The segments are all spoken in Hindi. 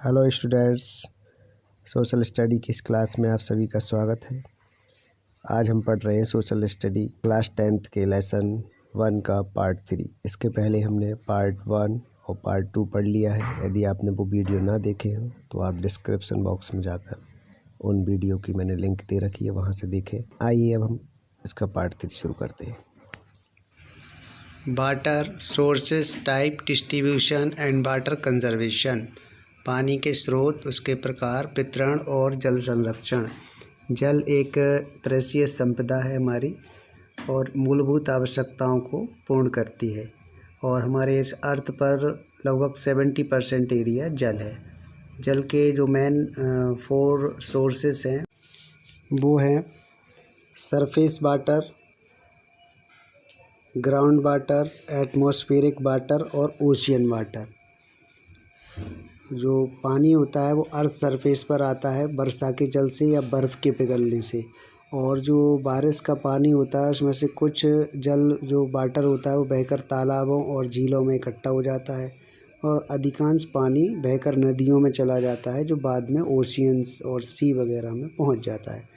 हेलो स्टूडेंट्स, सोशल स्टडी की इस क्लास में आप सभी का स्वागत है। आज हम पढ़ रहे हैं सोशल स्टडी क्लास 10th के लेसन 1 का पार्ट 3। इसके पहले हमने पार्ट 1 और पार्ट 2 पढ़ लिया है। यदि आपने वो वीडियो ना देखे हो तो आप डिस्क्रिप्शन बॉक्स में जाकर उन वीडियो की मैंने लिंक दे रखी है, वहाँ से देखें। आइए अब हम इसका पार्ट 3 शुरू करते हैं। Water sources, type, distribution and water conservation. पानी के स्रोत, उसके प्रकार, वितरण और जल संरक्षण। जल एक प्रेशियस संपदा है हमारी और मूलभूत आवश्यकताओं को पूर्ण करती है और हमारे इस अर्थ पर लगभग 70% एरिया जल है। जल के जो मेन 4 सोर्सेस हैं वो हैं surface water, ground water, atmospheric water और ओशियन वाटर। जो पानी होता है वो अर्थ सरफेस पर आता है वर्षा के जल से या बर्फ़ के पिघलने से, और जो बारिश का पानी होता है उसमें से कुछ जल जो वाटर होता है वो बहकर तालाबों और झीलों में इकट्ठा हो जाता है और अधिकांश पानी बहकर नदियों में चला जाता है जो बाद में ओशियंस और सी वगैरह में पहुंच जाता है।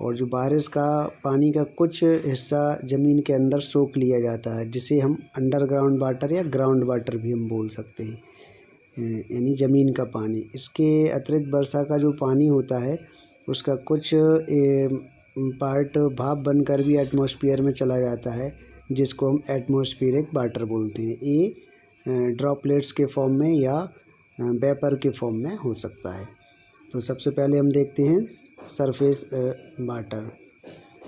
और जो बारिश का पानी का कुछ हिस्सा ज़मीन के अंदर सोख लिया जाता है, जिसे हम अंडरग्राउंड वाटर या ग्राउंड वाटर भी हम बोल सकते हैं, यानी ज़मीन का पानी। इसके अतिरिक्त वर्षा का जो पानी होता है उसका कुछ पार्ट भाप बनकर भी एटमॉस्फेयर में चला जाता है, जिसको हम एटमॉस्फेरिक वाटर बोलते हैं। ये ड्रॉपलेट्स के फॉर्म में या वेपर के फॉर्म में हो सकता है। तो सबसे पहले हम देखते हैं सरफेस वाटर।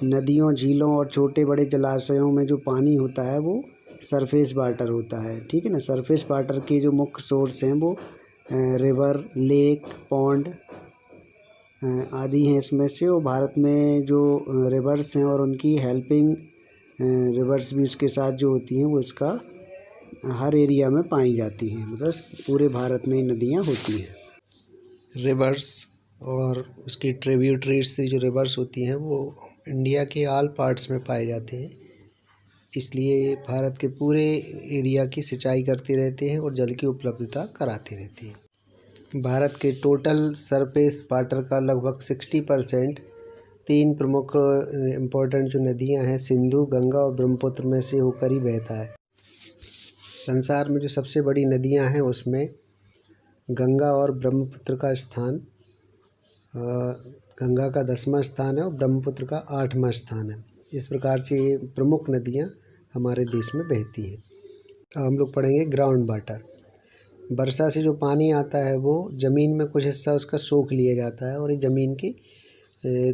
नदियों, झीलों और छोटे बड़े जलाशयों में जो पानी होता है वो सरफेस वाटर होता है, ठीक है ना। सरफेस वाटर के जो मुख्य सोर्स हैं वो रिवर, लेक, पॉन्ड आदि हैं इसमें से। और भारत में जो रिवर्स हैं और उनकी हेल्पिंग रिवर्स भी उसके साथ जो होती हैं वो इसका हर एरिया में पाई जाती हैं, मतलब पूरे भारत में नदियाँ होती हैं। रिवर्स और उसकी ट्रिब्यूटरीज से जो रिवर्स होती हैं वो इंडिया के ऑल पार्ट्स में पाए जाते हैं, इसलिए भारत के पूरे एरिया की सिंचाई करते रहते हैं और जल की उपलब्धता कराते रहते हैं। भारत के टोटल सरफेस वाटर का लगभग 60% 3 प्रमुख इम्पोर्टेंट जो नदियां हैं सिंधु, गंगा और ब्रह्मपुत्र में से होकर ही बहता है। संसार में जो सबसे बड़ी नदियां हैं उसमें गंगा और ब्रह्मपुत्र का स्थान, गंगा का 10वां स्थान है और ब्रह्मपुत्र का 8वां स्थान है। इस प्रकार से ये प्रमुख नदियाँ हमारे देश में बहती हैं। अब हम लोग पढ़ेंगे ग्राउंड वाटर। वर्षा से जो पानी आता है वो ज़मीन में कुछ हिस्सा उसका सोख लिया जाता है और ये ज़मीन के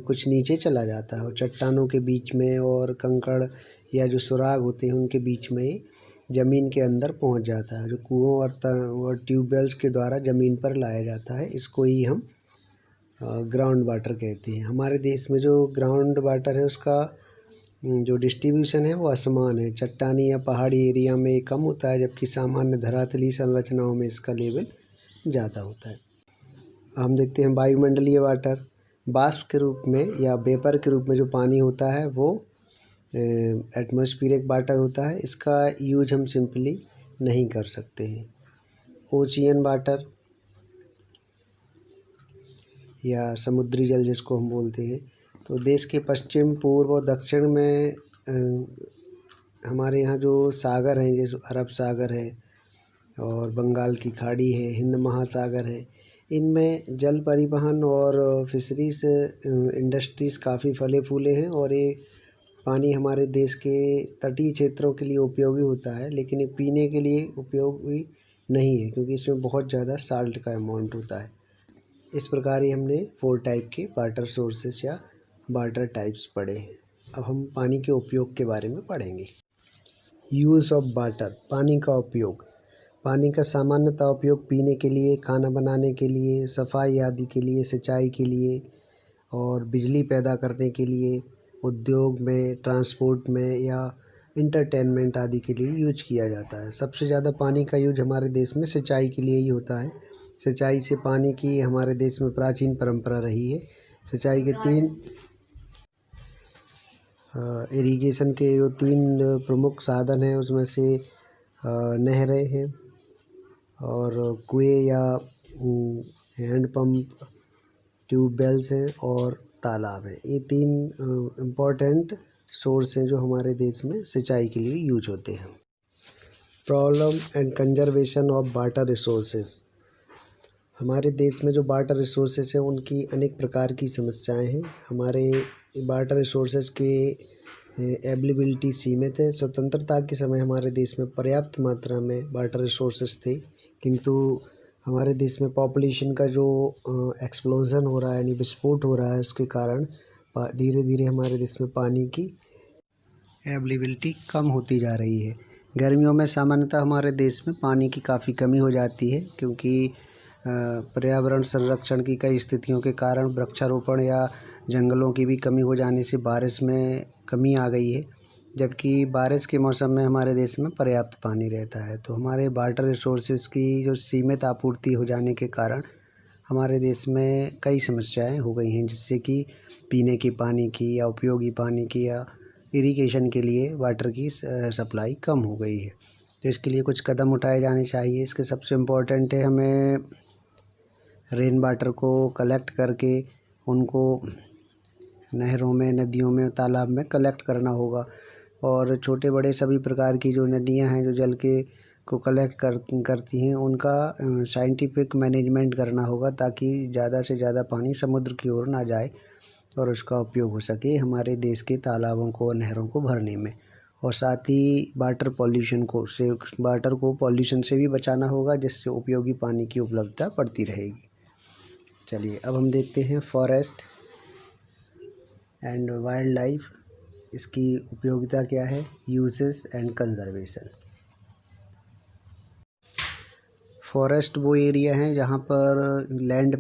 कुछ नीचे चला जाता है और चट्टानों के बीच में और कंकड़ या जो सुराग होते हैं उनके बीच में ज़मीन के अंदर पहुंच जाता है, जो कुओं और ट्यूबवेल्स के द्वारा ज़मीन पर लाया जाता है। इसको ही हम ग्राउंड वाटर कहते हैं। हमारे देश में जो ग्राउंड वाटर है उसका जो डिस्ट्रीब्यूशन है वो असमान है। चट्टानी या पहाड़ी एरिया में कम होता है, जबकि सामान्य धरातली संरचनाओं में इसका लेवल ज़्यादा होता है। हम देखते हैं वायुमंडलीय वाटर। वाष्प के रूप में या वेपर के रूप में जो पानी होता है वो एटमॉस्फेरिक वाटर होता है। इसका यूज हम सिंपली नहीं कर सकते हैं। ओशियन वाटर या समुद्री जल जिसको हम बोलते हैं, तो देश के पश्चिम, पूर्व और दक्षिण में हमारे यहाँ जो सागर हैं, जैसे अरब सागर है और बंगाल की खाड़ी है, हिंद महासागर है, इनमें जल परिवहन और फिशरीज इंडस्ट्रीज़ काफ़ी फले फूले हैं और ये पानी हमारे देश के तटीय क्षेत्रों के लिए उपयोगी होता है, लेकिन ये पीने के लिए उपयोगी नहीं है क्योंकि इसमें बहुत ज़्यादा साल्ट का अमाउंट होता है। इस प्रकार ही हमने 4 टाइप के वाटर सोर्सेस या वाटर टाइप्स पढ़े हैं। अब हम पानी के उपयोग के बारे में पढ़ेंगे। यूज़ ऑफ वाटर, पानी का उपयोग। पानी का सामान्यतः उपयोग पीने के लिए, खाना बनाने के लिए, सफाई आदि के लिए, सिंचाई के लिए और बिजली पैदा करने के लिए, उद्योग में, ट्रांसपोर्ट में या इंटरटेनमेंट आदि के लिए यूज किया जाता है। सबसे ज़्यादा पानी का यूज हमारे देश में सिंचाई के लिए ही होता है। सिंचाई से पानी की हमारे देश में प्राचीन परंपरा रही है। सिंचाई के 3 इरिगेशन के जो 3 प्रमुख साधन हैं उसमें से नहरें हैं और कुएं या हैंड पंप, ट्यूबवेल्स हैं और तालाब हैं। ये 3 इम्पोर्टेंट सोर्स हैं जो हमारे देश में सिंचाई के लिए यूज होते हैं। Problem and conservation of water resources. हमारे देश में जो वाटर रिसोर्सेज हैं उनकी अनेक प्रकार की समस्याएं हैं। हमारे वाटर रिसोर्सेज के अवेलेबिलिटी सीमित है। स्वतंत्रता के समय हमारे देश में पर्याप्त मात्रा में वाटर रिसोर्सेज थे, किंतु हमारे देश में पॉपुलेशन का जो एक्सप्लोजन हो रहा है यानी विस्फोट हो रहा है, उसके कारण धीरे धीरे हमारे देश में पानी की अवेलेबिलिटी कम होती जा रही है। गर्मियों में सामान्यतः हमारे देश में पानी की काफ़ी कमी हो जाती है, क्योंकि पर्यावरण संरक्षण की कई स्थितियों के कारण वृक्षारोपण या जंगलों की भी कमी हो जाने से बारिश में कमी आ गई है, जबकि बारिश के मौसम में हमारे देश में पर्याप्त पानी रहता है। तो हमारे वाटर रिसोर्सेज की जो सीमित आपूर्ति हो जाने के कारण हमारे देश में कई समस्याएं हो गई हैं, जिससे कि पीने के पानी की या उपयोगी पानी की या इरिगेशन के लिए वाटर की सप्लाई कम हो गई है। तो इसके लिए कुछ कदम उठाए जाने चाहिए। इसके सबसे इम्पोर्टेंट है हमें रेन वाटर को कलेक्ट करके उनको नहरों में, नदियों में, तालाब में कलेक्ट करना होगा। और छोटे बड़े सभी प्रकार की जो नदियां हैं जो जल के को कलेक्ट करती हैं, उनका साइंटिफिक मैनेजमेंट करना होगा, ताकि ज़्यादा से ज़्यादा पानी समुद्र की ओर ना जाए और उसका उपयोग हो सके हमारे देश के तालाबों को और नहरों को भरने में। और साथ ही वाटर को पॉल्यूशन से भी बचाना होगा, जिससे उपयोगी पानी की उपलब्धता बढ़ती रहेगी। चलिए अब हम देखते हैं फॉरेस्ट एंड वाइल्ड लाइफ, इसकी उपयोगिता क्या है, यूजेस एंड कंजर्वेशन। फॉरेस्ट वो एरिया है जहाँ पर लैंड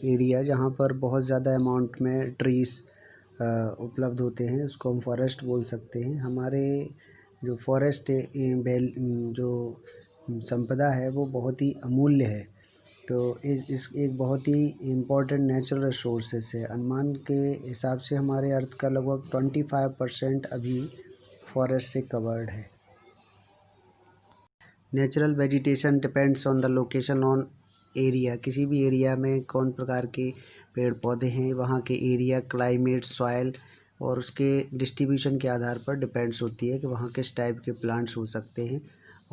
एरिया जहाँ पर बहुत ज़्यादा अमाउंट में ट्रीज़ उपलब्ध होते हैं, उसको हम फॉरेस्ट बोल सकते हैं। हमारे जो फॉरेस्ट जो संपदा है वो बहुत ही अमूल्य है। तो इस एक बहुत ही इम्पोर्टेंट नेचुरल रिसोर्सेस है। अनुमान के हिसाब से हमारे अर्थ का लगभग 25% अभी फॉरेस्ट से कवर्ड है। Natural vegetation depends on the location on area. किसी भी एरिया में कौन प्रकार के पेड़ पौधे हैं, वहाँ के एरिया, क्लाइमेट, सॉइल और उसके डिस्ट्रीब्यूशन के आधार पर डिपेंड्स होती है कि वहाँ किस टाइप के प्लांट्स हो सकते हैं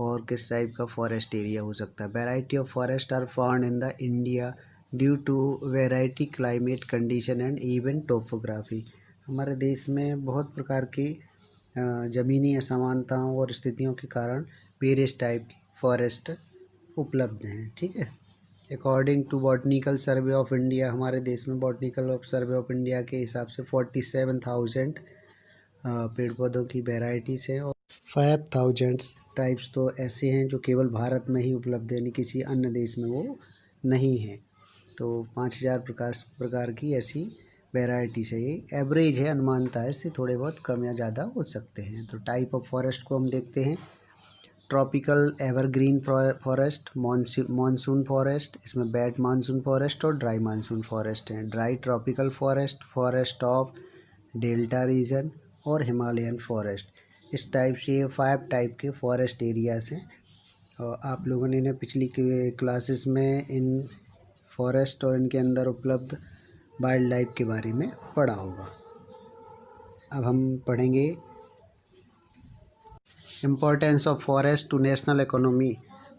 और किस टाइप का फॉरेस्ट एरिया हो सकता है। Variety of forest are found in the India due to variety climate condition and even topography. हमारे देश में बहुत प्रकार की ज़मीनी असमानताओं और स्थितियों के कारण वेरियस टाइप की फॉरेस्ट उपलब्ध हैं। ठीक है। According to botanical survey of India, हमारे देश में बॉटनिकल सर्वे ऑफ इंडिया के हिसाब से 47,000 पेड़ पौधों की वेराइटीज़ हैं और 5,000 टाइप्स तो ऐसे हैं जो केवल भारत में ही उपलब्ध है, यानी किसी अन्य देश में वो नहीं है। तो 5,000 प्रकार की ऐसी वेराइटीज़ है। ये एवरेज है, अनुमानता है, इससे थोड़े बहुत कम या ज़्यादा हो सकते हैं। तो टाइप ऑफ फॉरेस्ट को हम देखते हैं। Tropical evergreen forest, monsoon forest, इसमें वेट मानसून फॉरेस्ट और ड्राई मानसून फॉरेस्ट हैं। Dry tropical forest, forest of delta region और हिमालयन फॉरेस्ट। इस टाइप से 5 टाइप के फॉरेस्ट एरियाज हैं। और आप लोगों ने पिछली क्लासेस में इन फॉरेस्ट और इनके अंदर उपलब्ध वाइल्ड लाइफ के बारे में पढ़ा होगा। अब हम पढ़ेंगे importance of forest to national economy.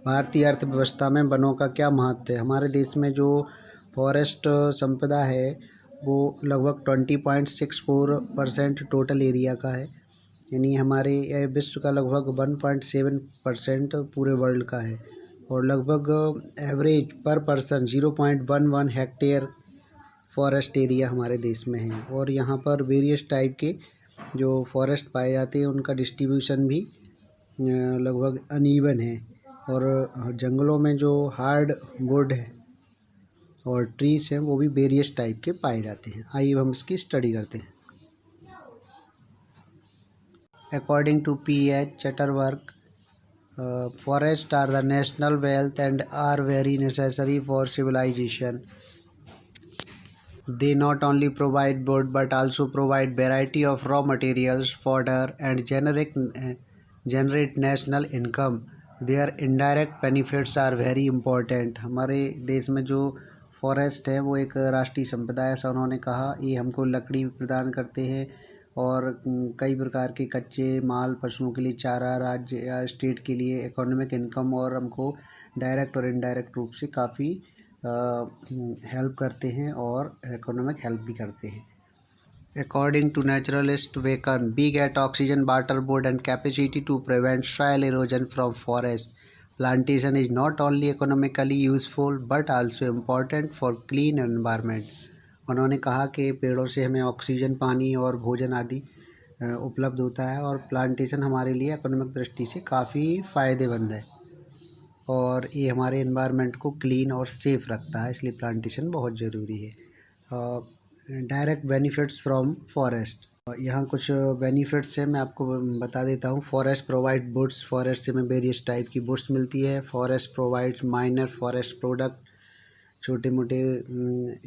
भारतीय अर्थव्यवस्था में वनों का क्या महत्व है। हमारे देश में जो फॉरेस्ट संपदा है वो लगभग 20.64% टोटल एरिया का है, यानी हमारे विश्व का लगभग 1.7% पूरे वर्ल्ड का है। और लगभग एवरेज पर पर्सन 0.11 हेक्टेयर फॉरेस्ट एरिया हमारे देश में है। और यहाँ पर वेरियस टाइप के जो फॉरेस्ट पाए जाते हैं उनका डिस्ट्रीब्यूशन भी लगभग अनइवन है। और जंगलों में जो हार्ड वुड है और ट्रीज हैं वो भी वेरियस टाइप के पाए जाते हैं। आइए हम इसकी स्टडी करते हैं। According to P.H. Chatterwork, forest are the national wealth and are very necessary for civilisation. They not only provide wood but also provide variety of raw materials, fodder and generate national income. There indirect benefits are very important. हमारे देश में जो फॉरेस्ट है वो एक राष्ट्रीय संपदा है, ऐसा उन्होंने कहा। ये हमको लकड़ी प्रदान करते हैं और कई प्रकार के कच्चे माल, पशुओं के लिए चारा, राज्य या स्टेट के लिए इकोनॉमिक इनकम, और हमको डायरेक्ट और इनडायरेक्ट रूप से काफ़ी हेल्प करते हैं और इकोनॉमिक हेल्प भी करते हैं। According to naturalist Wakan, big at oxygen barter board and capacity to prevent soil erosion from forest. Plantation is not only economically useful but also important for clean environment. उन्होंने कहा कि पेड़ों से हमें ऑक्सीजन, पानी और भोजन आदि उपलब्ध होता है और प्लांटेशन हमारे लिए इकोनॉमिक दृष्टि से काफ़ी फ़ायदेमंद है और ये हमारे एनवायरनमेंट को क्लीन और सेफ़ रखता है, इसलिए प्लांटेशन बहुत ज़रूरी है। डायरेक्ट बेनिफिट्स फ्रॉम फॉरेस्ट, यहाँ कुछ बेनिफिट्स हैं, मैं आपको बता देता हूँ। फॉरेस्ट प्रोवाइड वुड्स, फॉरेस्ट से हमें वेरियस टाइप की वुड्स मिलती है। Forest provide minor forest product, छोटे मोटे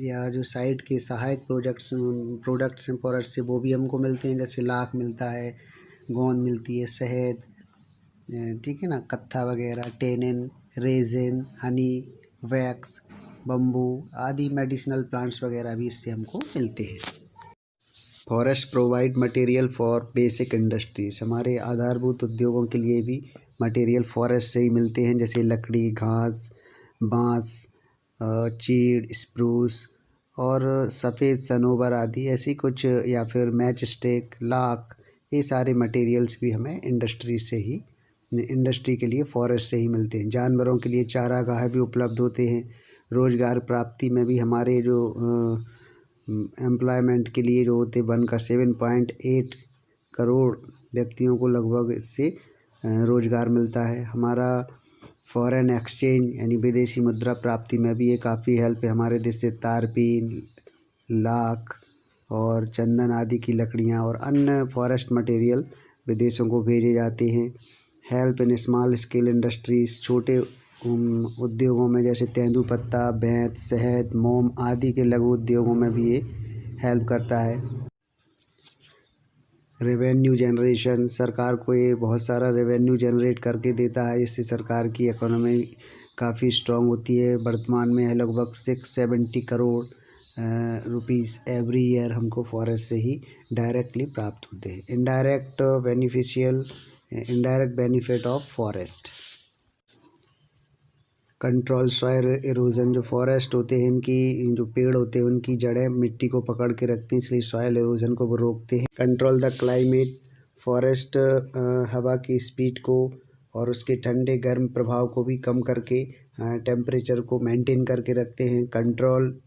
या जो साइड के सहायक प्रोडक्ट्स हैं फॉरेस्ट से, वो भी हमको मिलते हैं, जैसे लाख मिलता है, गोंद मिलती है, शहद, ठीक है ना, कत्था वगैरह, tannin, resin, Honey, wax, bamboo आदि मेडिसिनल प्लांट्स वगैरह भी इससे हमको मिलते हैं। Forest provide material for basic industries, हमारे आधारभूत उद्योगों के लिए भी मटेरियल फॉरेस्ट से ही मिलते हैं, जैसे लकड़ी, घास, बांस, चीड़, स्प्रूस और सफ़ेद सनोवर आदि ऐसी कुछ, या फिर मैच स्टिक, लाख, ये सारे मटेरियल्स भी हमें इंडस्ट्री के लिए फॉरेस्ट से ही मिलते हैं। जानवरों के लिए चारागाह भी उपलब्ध होते हैं। रोज़गार प्राप्ति में भी हमारे जो एम्प्लॉयमेंट के लिए जो होते वन का 7.8 करोड़ व्यक्तियों को लगभग इससे रोज़गार मिलता है। हमारा फॉरेन एक्सचेंज यानी विदेशी मुद्रा प्राप्ति में भी ये काफ़ी हेल्प है। हमारे देश से तारपीन, लाख और चंदन आदि की लकड़ियाँ और अन्य फॉरेस्ट मटेरियल विदेशों को भेजे जाते हैं। Help in small scale industries, छोटे उद्योगों में जैसे तेंदूपत्ता, बेंत, शहद, मोम आदि के लघु उद्योगों में भी ये हेल्प करता है। रेवेन्यू जनरेशन, सरकार को ये बहुत सारा रेवेन्यू जनरेट करके देता है, इससे सरकार की इकोनॉमी काफ़ी स्ट्रॉन्ग होती है। वर्तमान में लगभग 670 करोड़ रुपीस एवरी ईयर हमको फॉरेस्ट से ही डायरेक्टली प्राप्त होते हैं। Indirect benefit of forest, control soil erosion, जो फॉरेस्ट होते हैं इनकी जो पेड़ होते हैं उनकी जड़ें मिट्टी को पकड़ के रखती हैं, इसलिए सॉइल इरोजन को वो रोकते हैं। कंट्रोल द क्लाइमेट, फॉरेस्ट हवा की स्पीड को और उसके ठंडे गर्म प्रभाव को भी कम करके टेम्परेचर को मेंटेन करके रखते हैं। कंट्रोल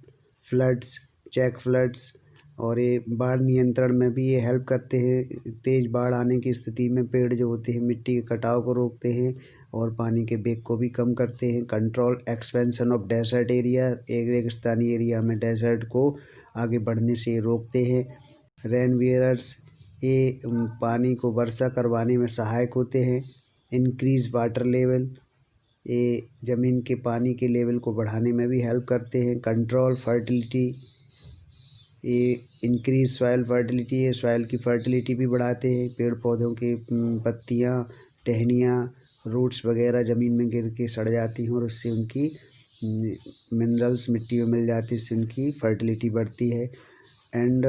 फ्लड्स, चेक फ्लड्स, और ये बाढ़ नियंत्रण में भी ये हेल्प करते हैं। तेज़ बाढ़ आने की स्थिति में पेड़ जो होते हैं मिट्टी के कटाव को रोकते हैं और पानी के बेग को भी कम करते हैं। Control expansion of desert area, एक रेगिस्तानी एरिया में डेजर्ट को आगे बढ़ने से रोकते हैं। रेन वेयर्स, ये पानी को वर्षा करवाने में सहायक होते हैं। इंक्रीज वाटर लेवल, ये ज़मीन के पानी के लेवल को बढ़ाने में भी हेल्प करते हैं। कंट्रोल फर्टिलिटी, ये इंक्रीज सॉइल फर्टिलिटी, ये सॉइल की फर्टिलिटी भी बढ़ाते हैं। पेड़ पौधों की पत्तियाँ, टहनियाँ, रूट्स वगैरह ज़मीन में गिर के सड़ जाती हैं और उससे उनकी मिनरल्स मिट्टी में मिल जाती है, इससे उनकी फर्टिलिटी बढ़ती है। And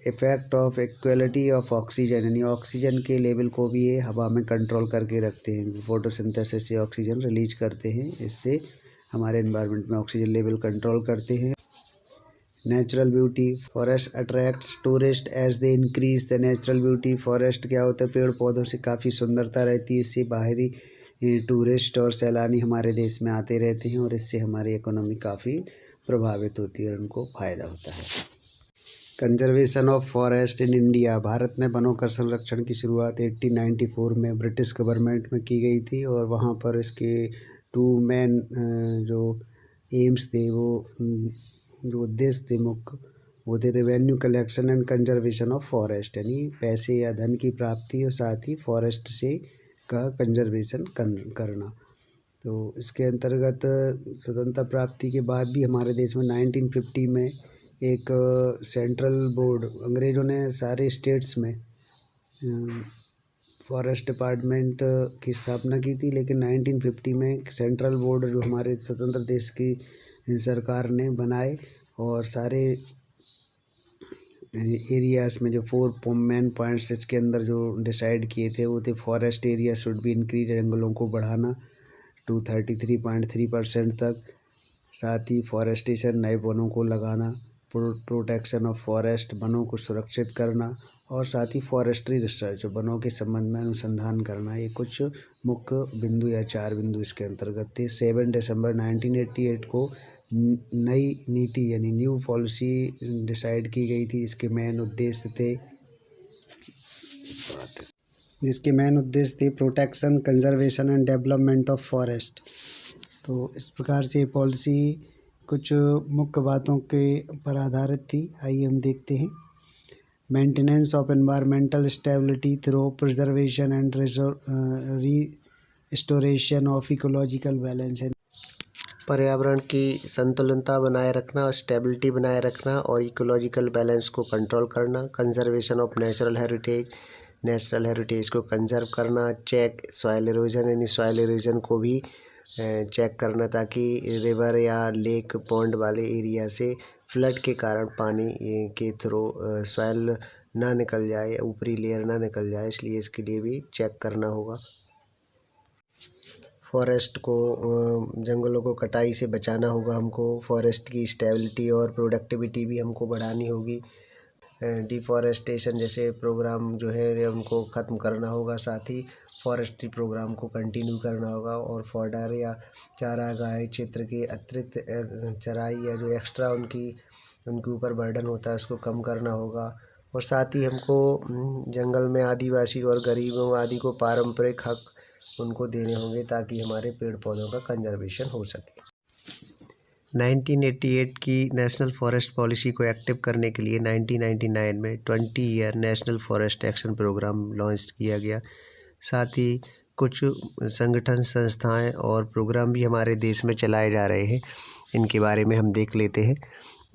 effect of equality of oxygen, यानी ऑक्सीजन के लेवल को भी ये हवा में कंट्रोल करके रखते हैं। फोटोसिंथेसिस से ऑक्सीजन रिलीज करते हैं, इससे हमारे एनवायरनमेंट में ऑक्सीजन लेवल कंट्रोल करते हैं। Natural beauty, forest attracts tourist as they increase the natural beauty, forest क्या होता है, पेड़ पौधों से काफ़ी सुंदरता रहती है, इससे बाहरी टूरिस्ट और सैलानी हमारे देश में आते रहते हैं और इससे हमारी इकोनॉमी काफ़ी प्रभावित होती है और उनको फ़ायदा होता है। Conservation of forest in India, Bharat में वनों का संरक्षण की शुरुआत 1894 में ब्रिटिश गवर्नमेंट में की गई थी और वहाँ पर इसके 2 मेन जो एम्स थे, वो जो उद्देश्य थे मुख्य, वो थे revenue collection and conservation of forest, यानी पैसे या धन की प्राप्ति और साथ ही फॉरेस्ट से का कंजर्वेशन करना। तो इसके अंतर्गत स्वतंत्रता प्राप्ति के बाद भी हमारे देश में 1950 में एक सेंट्रल बोर्ड, अंग्रेज़ों ने सारे स्टेट्स में फॉरेस्ट डिपार्टमेंट की स्थापना की थी, लेकिन 1950 में सेंट्रल बोर्ड जो हमारे स्वतंत्र देश की सरकार ने बनाए और सारे एरियाज़ में जो 4 मेन पॉइंट्स इसके अंदर जो डिसाइड किए थे वो थे: forest area should be increase, जंगलों को बढ़ाना टू 33.3% तक, साथ ही फॉरेस्टेशन, नए वनों को लगाना, प्रोटेक्शन ऑफ फॉरेस्ट, वनों को सुरक्षित करना, और साथ ही फॉरेस्ट्री रिसर्च, वनों के संबंध में अनुसंधान करना। ये कुछ मुख्य बिंदु या 4 बिंदु इसके अंतर्गत थे। 7 दिसंबर 1988 को नई नीति यानी न्यू पॉलिसी डिसाइड की गई थी, जिसके मेन उद्देश्य थे protection, conservation and development of forest. तो इस प्रकार से पॉलिसी कुछ मुख्य बातों के पर आधारित थी। आइए हम देखते हैं। Maintenance of environmental stability through preservation and restoration of ecological balance. पर्यावरण की संतुलनता बनाए रखना, स्टेबिलिटी बनाए रखना और इकोलॉजिकल बैलेंस को कंट्रोल करना। कंजर्वेशन ऑफ नेचुरल हेरिटेज को कंजर्व करना। चेक सॉइल इरोजन, यानी सॉइल इरोजन को भी चेक करना, ताकि रिवर या लेक पॉन्ड वाले एरिया से फ्लड के कारण पानी के थ्रू सॉइल ना निकल जाए, ऊपरी लेयर ना निकल जाए, इसलिए इसके लिए भी चेक करना होगा। फॉरेस्ट को, जंगलों को कटाई से बचाना होगा हमको। फॉरेस्ट की स्टेबिलिटी और प्रोडक्टिविटी भी हमको बढ़ानी होगी। डिफॉरेस्टेशन जैसे प्रोग्राम जो है उनको ख़त्म करना होगा। साथ ही फॉरेस्ट्री प्रोग्राम को कंटिन्यू करना होगा और फॉडर या चारागाह क्षेत्र के अतिरिक्त चराई या जो एक्स्ट्रा उनके ऊपर बर्डन होता है उसको कम करना होगा। और साथ ही हमको जंगल में आदिवासी और गरीबों आदि को पारंपरिक हक उनको देने होंगे, ताकि हमारे पेड़ पौधों का कंजर्वेशन हो सके। 1988 की नेशनल फॉरेस्ट पॉलिसी को एक्टिव करने के लिए 1999 में 20 year national forest action programme launch किया गया। साथ ही कुछ संगठन, संस्थाएं और प्रोग्राम भी हमारे देश में चलाए जा रहे हैं, इनके बारे में हम देख लेते हैं।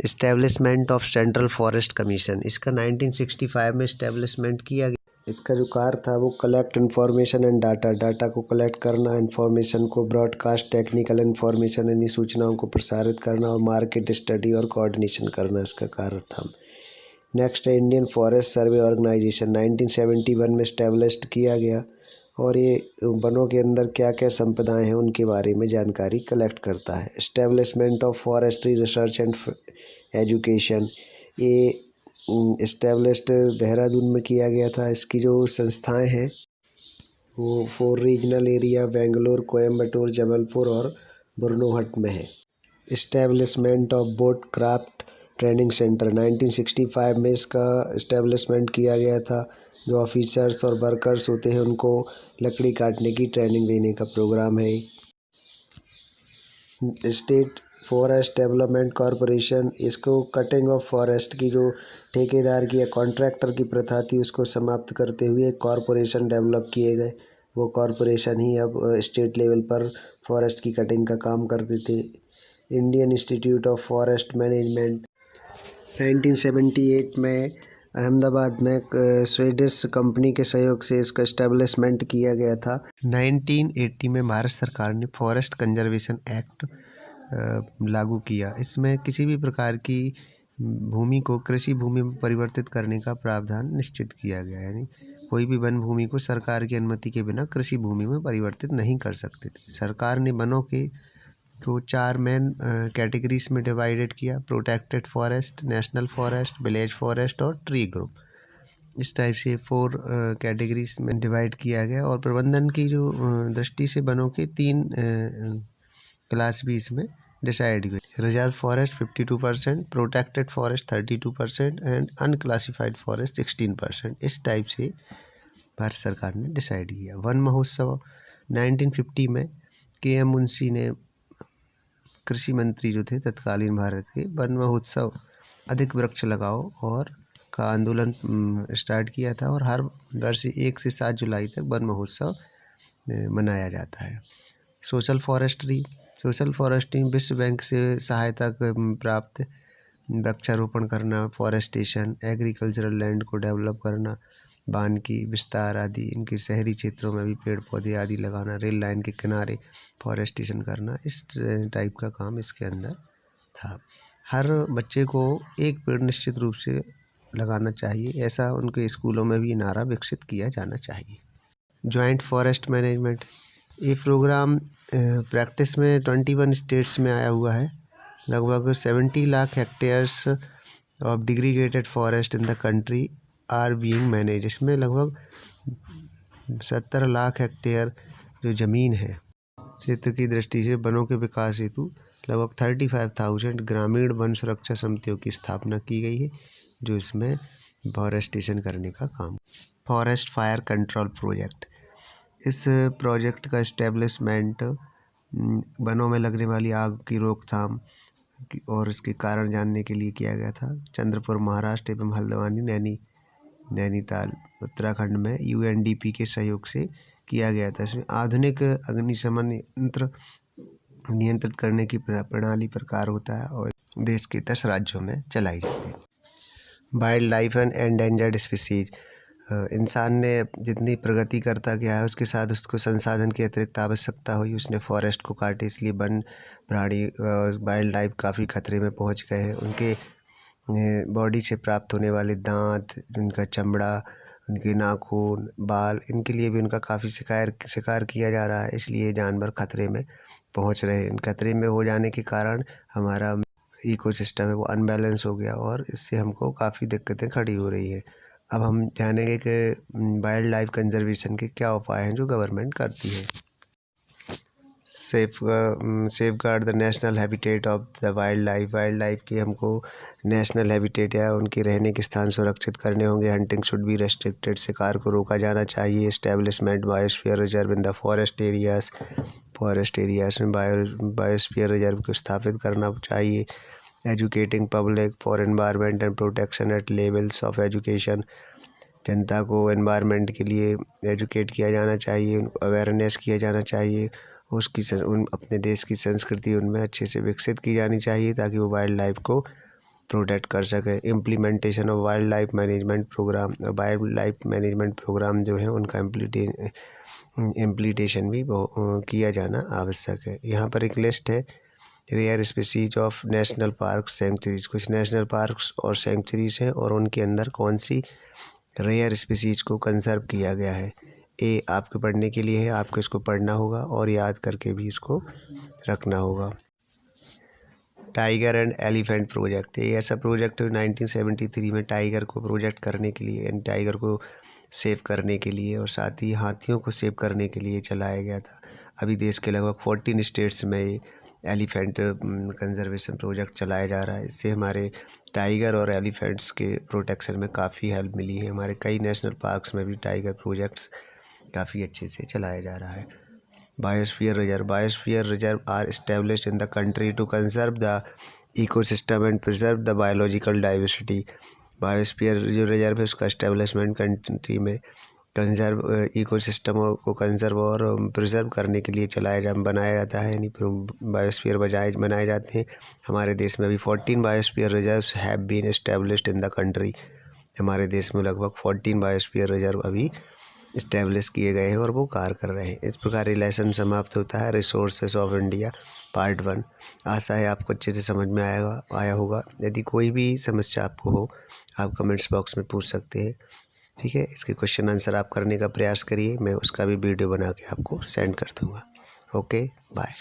Establishment of central forest commission, इसका 1965 में इस्टेब्लिशमेंट किया गया। इसका जो कार्य था वो कलेक्ट इन्फॉर्मेशन एंड डाटा को कलेक्ट करना, इन्फॉर्मेशन को ब्रॉडकास्ट, टेक्निकल इन्फॉर्मेशन यानी सूचनाओं को प्रसारित करना, और मार्केट स्टडी और कोऑर्डिनेशन करना इसका कार्य था। नेक्स्ट है इंडियन फॉरेस्ट सर्वे ऑर्गेनाइजेशन, 1971 में इस्टेब्लिश किया गया, और ये वनों के अंदर क्या क्या संपदाएं हैं उनके बारे में जानकारी कलेक्ट करता है। Establishment of forestry research and education, ये इस्टेब्लिश्ड देहरादून में किया गया था। इसकी जो संस्थाएं हैं वो 4 रीजनल एरिया बेंगलोर, कोयम्बटूर, जबलपुर और बुरनोहट में है। Establishment of boat craft training centre, 1965 में इसका इस्टेब्लिशमेंट किया गया था। जो ऑफिसर्स और वर्कर्स होते हैं उनको लकड़ी काटने की ट्रेनिंग देने का प्रोग्राम है। स्टेट फॉरेस्ट डेवलपमेंट कॉरपोरेशन, इसको कटिंग ऑफ फॉरेस्ट की जो ठेकेदार की या कॉन्ट्रैक्टर की प्रथा थी उसको समाप्त करते हुए कॉरपोरेशन डेवलप किए गए। वो कॉरपोरेशन ही अब स्टेट लेवल पर फॉरेस्ट की कटिंग का काम करते थे। Indian institute of forest management, 1978 में अहमदाबाद में स्वीडिश कंपनी के सहयोग से इसका इस्टेब्लिशमेंट किया गया था। 1980 में भारत सरकार ने फॉरेस्ट कंजर्वेशन एक्ट लागू किया। इसमें किसी भी प्रकार की भूमि को कृषि भूमि में परिवर्तित करने का प्रावधान निश्चित किया गया, यानी कोई भी वन भूमि को सरकार की अनुमति के बिना कृषि भूमि में परिवर्तित नहीं कर सकते थे। सरकार ने वनों को 4 मेन कैटेगरीज में डिवाइडेड किया: protected forest, national forest, village forest और ट्री ग्रुप। इस टाइप से 4 कैटेगरीज में डिवाइड किया गया। और प्रबंधन की जो दृष्टि से वनों के 3 क्लास भी इसमें डिसाइड हुए: reserve forest 52%, protected forest 32% and unclassified forest 16%। इस टाइप से भारत सरकार ने डिसाइड किया। वन महोत्सव 1950 में KM मुंशी ने, कृषि मंत्री जो थे तत्कालीन भारत के, वन महोत्सव अधिक वृक्ष लगाओ और का आंदोलन स्टार्ट किया था, और हर वर्ष 1 से 7 जुलाई तक वन महोत्सव मनाया जाता है। सोशल फॉरेस्ट्री विश्व बैंक से सहायता प्राप्त वृक्षारोपण करना, फॉरेस्टेशन, एग्रीकल्चरल लैंड को डेवलप करना, वानिकी विस्तार आदि, इनके शहरी क्षेत्रों में भी पेड़ पौधे आदि लगाना, रेल लाइन के किनारे फॉरेस्टेशन करना, इस टाइप का काम इसके अंदर था। हर बच्चे को एक पेड़ निश्चित रूप से लगाना चाहिए, ऐसा उनके स्कूलों में भी नारा विकसित किया जाना चाहिए। जॉइंट फॉरेस्ट मैनेजमेंट, ये प्रोग्राम प्रैक्टिस में 21 स्टेट्स में आया हुआ है। लगभग 70 lakh hectares of degraded forest in the country are being manage. इसमें लगभग 70 लाख हेक्टेयर जो ज़मीन है क्षेत्र की दृष्टि से वनों के विकास हेतु लगभग 35,000 ग्रामीण वन सुरक्षा समितियों की स्थापना की गई है, जो इसमें फॉरेस्टेशन करने का काम। फॉरेस्ट फायर कंट्रोल प्रोजेक्ट, इस प्रोजेक्ट का इस्टेब्लिशमेंट वनों में लगने वाली आग की रोकथाम और इसके कारण जानने के लिए किया गया था। चंद्रपुर महाराष्ट्र एवं हल्द्वानी नैनीताल उत्तराखंड में UNDP के सहयोग से किया गया था। इसमें आधुनिक अग्निशमन यंत्र नियंत्रित करने की प्रणाली प्रकार होता है और देश के 10 राज्यों में चलाई जाती है। Wild life and endangered species, इंसान ने जितनी प्रगति करता गया है उसके साथ उसको संसाधन की अतिरिक्त आवश्यकता हुई, उसने फॉरेस्ट को काटे, इसलिए वन प्राणी वाइल्ड लाइफ काफ़ी खतरे में पहुंच गए हैं। उनके बॉडी से प्राप्त होने वाले दांत, उनका चमड़ा, उनके नाखून, बाल, इनके लिए भी उनका काफ़ी शिकार किया जा रहा है, इसलिए जानवर खतरे में पहुंच रहे हैं। इन खतरे में हो जाने के कारण हमारा इकोसिस्टम है वो अनबैलेंस हो गया और इससे हमको काफ़ी दिक्कतें खड़ी हो रही हैं। अब हम जानेंगे कि वाइल्ड लाइफ कंजर्वेशन के क्या उपाय हैं जो गवर्नमेंट करती है। Safe guard the national habitat of the wild life की हमको नेशनल हैबिटेट या उनके रहने के स्थान सुरक्षित करने होंगे। हंटिंग शुड बी रेस्ट्रिक्टेड, शिकार को रोका जाना चाहिए। Establishment biosphere reserve in the forest areas में बायोस्फीयर रिजर्व को स्थापित करना चाहिए। Educating public for environment and protection at levels of education, जनता को एनवायरनमेंट के लिए एजुकेट किया जाना चाहिए, अवेयरनेस किया जाना चाहिए, उसकी अपने देश की संस्कृति उनमें अच्छे से विकसित की जानी चाहिए ताकि वो वाइल्ड लाइफ को प्रोटेक्ट कर सके। Implementation of wild life management programme जो है उनका इम्प्लीटेशन भी किया जाना आवश्यक है। यहाँ पर एक लिस्ट है rare species of national park sanctuaries, कुछ नेशनल पार्क्स और सेंचुरीज हैं और उनके अंदर कौन सी रेयर स्पीसीज को कंजर्व किया गया है। ये आपके पढ़ने के लिए है, आपको इसको पढ़ना होगा और याद करके भी इसको रखना होगा। टाइगर एंड एलिफेंट प्रोजेक्ट, ये ऐसा प्रोजेक्ट 1973 में टाइगर को प्रोजेक्ट करने के लिए, यानी टाइगर को सेव करने के लिए और साथ ही हाथियों को सेव करने के लिए चलाया गया था। अभी देश के लगभग 14 स्टेट्स में ये एलिफेंट कंजर्वेशन प्रोजेक्ट चलाया जा रहा है। इससे हमारे टाइगर और एलिफेंट्स के प्रोटेक्शन में काफ़ी हेल्प मिली है। हमारे कई नेशनल पार्क्स में भी टाइगर प्रोजेक्ट्स काफ़ी अच्छे से चलाया जा रहा है। Biosphere reserve are established in the country to conserve the ecosystem and preserve the biological diversity. Biosphere जो रिजर्व है उसका एस्टेब्लिशमेंट कंट्री में कंजर्व इकोसिस्टम को कंजर्व और प्रिजर्व करने के लिए बनाया जाता है, यानी बायोस्फीयर बनाए जाते हैं। हमारे देश में अभी 14 biosphere reserves have been established in the country. हमारे देश में लगभग 14 बायोस्फीयर रिजर्व अभी इस्टेब्लिश किए गए हैं और वो कार्य कर रहे हैं। इस प्रकार ये लेसन समाप्त होता है रिसोर्सेज ऑफ इंडिया पार्ट 1। आशा है आपको अच्छे से समझ में आया होगा। यदि कोई भी समस्या आपको हो आप कमेंट्स बॉक्स में पूछ सकते हैं, ठीक है। इसके क्वेश्चन आंसर आप करने का प्रयास करिए, मैं उसका भी वीडियो बना के आपको सेंड कर दूँगा। Okay, bye.